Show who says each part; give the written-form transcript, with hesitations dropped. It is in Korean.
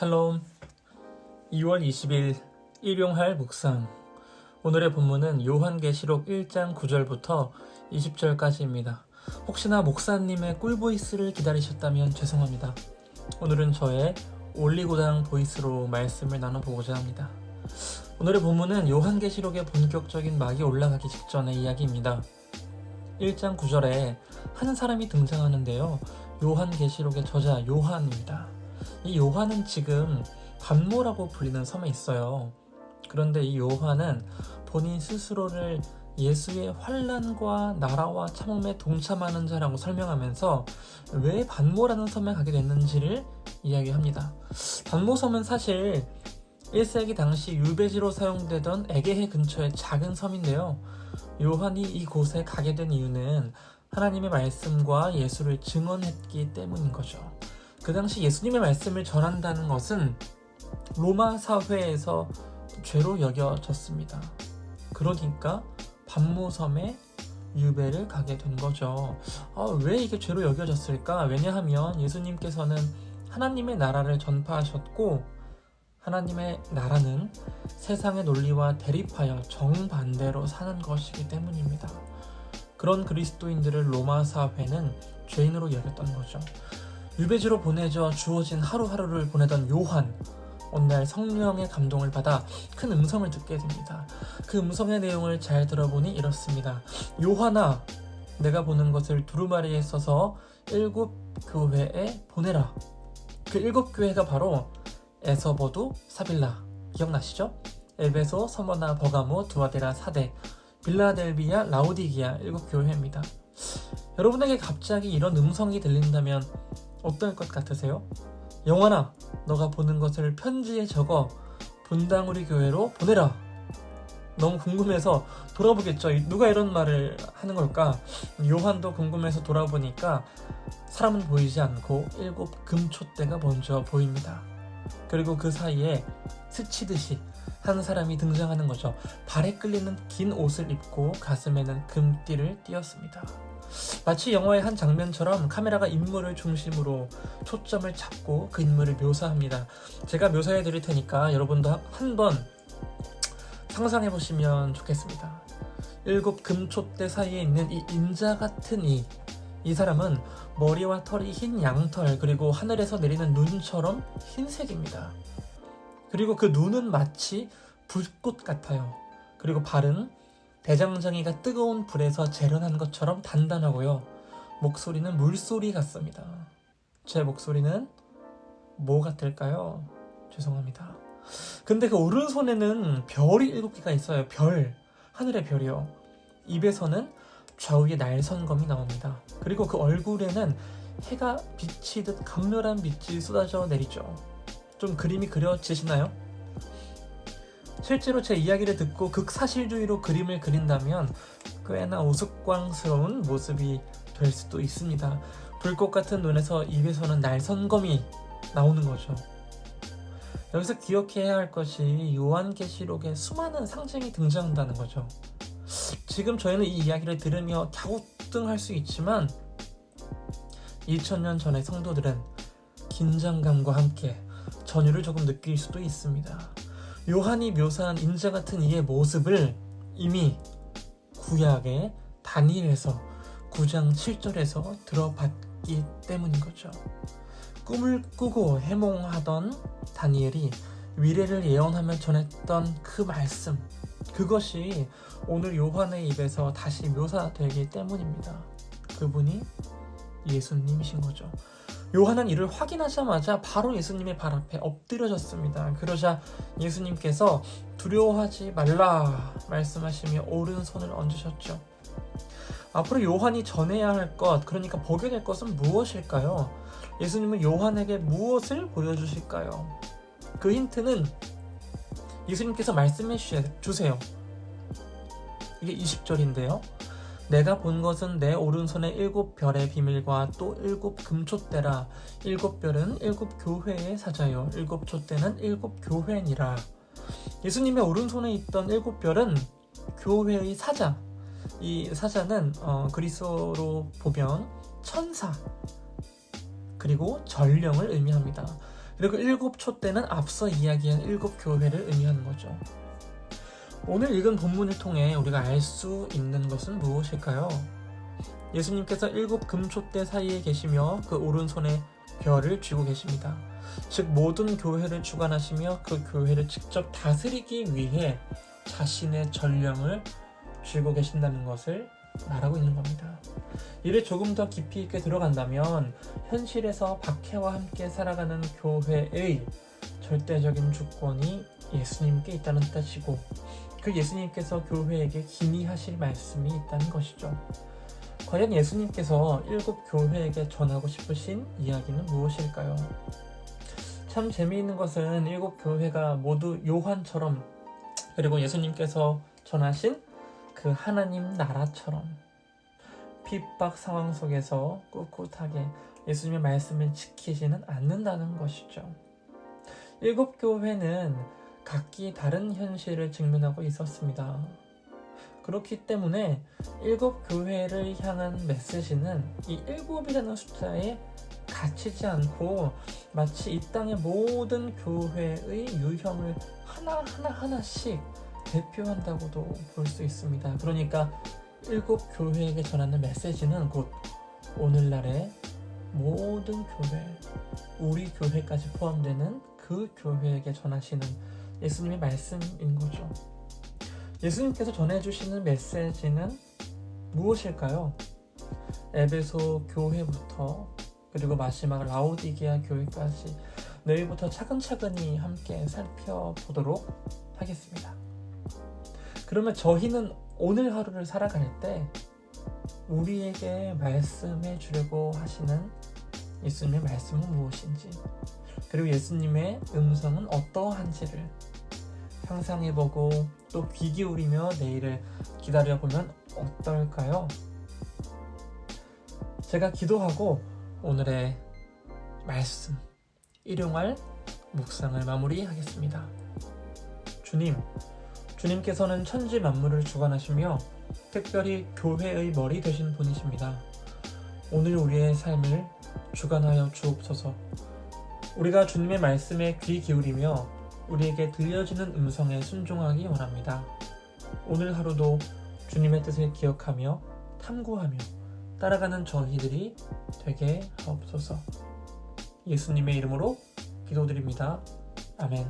Speaker 1: 샬롬. 2월 20일 일용할 묵상. 오늘의 본문은 요한계시록 1장 9절부터 20절까지입니다. 혹시나 목사님의 꿀보이스를 기다리셨다면 죄송합니다. 오늘은 저의 올리고당 보이스로 말씀을 나눠보고자 합니다. 오늘의 본문은 요한계시록의 본격적인 막이 올라가기 직전의 이야기입니다. 1장 9절에 한 사람이 등장하는데요. 요한계시록의 저자 요한입니다. 이 요한은 지금 반모라고 불리는 섬에 있어요. 그런데 이 요한은 본인 스스로를 예수의 환난과 나라와 참음에 동참하는 자라고 설명하면서 왜 반모라는 섬에 가게 됐는지를 이야기합니다. 반모섬은 사실 1세기 당시 유배지로 사용되던 에게해 근처의 작은 섬인데요. 요한이 이곳에 가게 된 이유는 하나님의 말씀과 예수를 증언했기 때문인 거죠. 그 당시 예수님의 말씀을 전한다는 것은 로마 사회에서 죄로 여겨졌습니다. 그러니까 반모섬에 유배를 가게 된 거죠. 왜 이게 죄로 여겨졌을까? 왜냐하면 예수님께서는 하나님의 나라를 전파하셨고 하나님의 나라는 세상의 논리와 대립하여 정반대로 사는 것이기 때문입니다. 그런 그리스도인들을 로마 사회는 죄인으로 여겼던 거죠. 유배지로 보내져 주어진 하루하루를 보내던 요한, 어느 날 성령의 감동을 받아 큰 음성을 듣게 됩니다. 그 음성의 내용을 잘 들어보니 이렇습니다. 요한아, 내가 보는 것을 두루마리에 써서 7 교회에 보내라. 그 7 교회가 바로 에서버두, 사빌라, 기억나시죠? 에베소, 서머나, 버가모, 두아데라, 사데, 빌라델비아, 라오디기아 7 교회입니다. 여러분에게 갑자기 이런 음성이 들린다면 어떨 것 같으세요? 영환아, 너가 보는 것을 편지에 적어 분당우리 교회로 보내라. 너무 궁금해서 돌아보겠죠. 누가 이런 말을 하는 걸까? 요한도 궁금해서 돌아보니까 사람은 보이지 않고 7 금촛대가 먼저 보입니다. 그리고 그 사이에 스치듯이 한 사람이 등장하는 거죠. 발에 끌리는 긴 옷을 입고 가슴에는 금띠를 띄었습니다. 마치 영화의 한 장면처럼 카메라가 인물을 중심으로 초점을 잡고 그 인물을 묘사합니다. 제가 묘사해 드릴 테니까 여러분도 한번 상상해 보시면 좋겠습니다. 7 금촛대 사이에 있는 이 인자 같은 이 사람은 머리와 털이 흰 양털, 그리고 하늘에서 내리는 눈처럼 흰색입니다. 그리고 그 눈은 마치 불꽃 같아요. 그리고 발은 대장장이가 뜨거운 불에서 재련한 것처럼 단단하고요. 목소리는 물소리 같습니다. 제 목소리는 뭐 같을까요? 죄송합니다. 근데 그 오른손에는 별이 7개가 있어요. 별, 하늘의 별이요. 입에서는 좌우에 날선검이 나옵니다. 그리고 그 얼굴에는 해가 비치듯 강렬한 빛이 쏟아져 내리죠. 좀 그림이 그려지시나요? 실제로 제 이야기를 듣고 극사실주의로 그림을 그린다면 꽤나 우스꽝스러운 모습이 될 수도 있습니다. 불꽃 같은 눈에서 입에서는 날선검이 나오는 거죠. 여기서 기억해야 할 것이 요한계시록에 수많은 상징이 등장한다는 거죠. 지금 저희는 이 이야기를 들으며 갸우뚱할 수 있지만 2000년 전의 성도들은 긴장감과 함께 전율을 조금 느낄 수도 있습니다. 요한이 묘사한 인자 같은 이의 모습을 이미 구약의 다니엘에서 9장 7절에서 들어봤기 때문인 거죠. 꿈을 꾸고 해몽하던 다니엘이 미래를 예언하며 전했던 그 말씀, 그것이 오늘 요한의 입에서 다시 묘사되기 때문입니다. 그분이 예수님이신 거죠. 요한은 이를 확인하자마자 바로 예수님의 발 앞에 엎드려졌습니다. 그러자 예수님께서 두려워하지 말라 말씀하시며 오른손을 얹으셨죠. 앞으로 요한이 전해야 할 것, 그러니까 보게 될 것은 무엇일까요? 예수님은 요한에게 무엇을 보여주실까요? 그 힌트는 예수님께서 말씀해 주세요. 이게 20절인데요. 내가 본 것은 내 오른손에 7 별의 비밀과 또 7 금촛대라. 7 별은 7 교회의 사자요, 7 촛대는 7 교회니라. 예수님의 오른손에 있던 7 별은 교회의 사자. 이 사자는 그리스어로 보면 천사 그리고 전령을 의미합니다. 그리고 일곱 촛대는 앞서 이야기한 일곱 교회를 의미하는 거죠. 오늘 읽은 본문을 통해 우리가 알 수 있는 것은 무엇일까요? 예수님께서 일곱 금촛대 사이에 계시며 그 오른손에 별을 쥐고 계십니다. 즉 모든 교회를 주관하시며 그 교회를 직접 다스리기 위해 자신의 전령을 쥐고 계신다는 것을 말하고 있는 겁니다. 이를 조금 더 깊이 있게 들어간다면 현실에서 박해와 함께 살아가는 교회의 절대적인 주권이 예수님께 있다는 뜻이고, 그 예수님께서 교회에게 기니 하실 말씀이 있다는 것이죠. 과연 예수님께서 일곱 교회에게 전하고 싶으신 이야기는 무엇일까요? 참 재미있는 것은 일곱 교회가 모두 요한처럼, 그리고 예수님께서 전하신 그 하나님 나라처럼 핍박 상황 속에서 꿋꿋하게 예수님의 말씀을 지키지는 않는다는 것이죠. 일곱 교회는 각기 다른 현실을 직면하고 있었습니다. 그렇기 때문에 일곱 교회를 향한 메시지는 이 일곱이라는 숫자에 갇히지 않고 마치 이 땅의 모든 교회의 유형을 하나씩 대표한다고도 볼 수 있습니다. 그러니까 일곱 교회에게 전하는 메시지는 곧 오늘날의 모든 교회, 우리 교회까지 포함되는 그 교회에게 전하시는 예수님의 말씀인 거죠. 예수님께서 전해주시는 메시지는 무엇일까요? 에베소 교회부터 그리고 마지막 라오디게아 교회까지 내일부터 차근차근히 함께 살펴보도록 하겠습니다. 그러면 저희는 오늘 하루를 살아갈 때 우리에게 말씀해 주려고 하시는 예수님의 말씀은 무엇인지, 그리고 예수님의 음성은 어떠한지를 상상해보고 또 귀 기울이며 내일을 기다려보면 어떨까요? 제가 기도하고 오늘의 말씀, 일용할 묵상을 마무리하겠습니다. 주님께서는 천지 만물을 주관하시며 특별히 교회의 머리 되신 분이십니다. 오늘 우리의 삶을 주관하여 주옵소서. 우리가 주님의 말씀에 귀 기울이며 우리에게 들려지는 음성에 순종하기 원합니다. 오늘 하루도 주님의 뜻을 기억하며 탐구하며 따라가는 저희들이 되게 하옵소서. 예수님의 이름으로 기도드립니다. 아멘.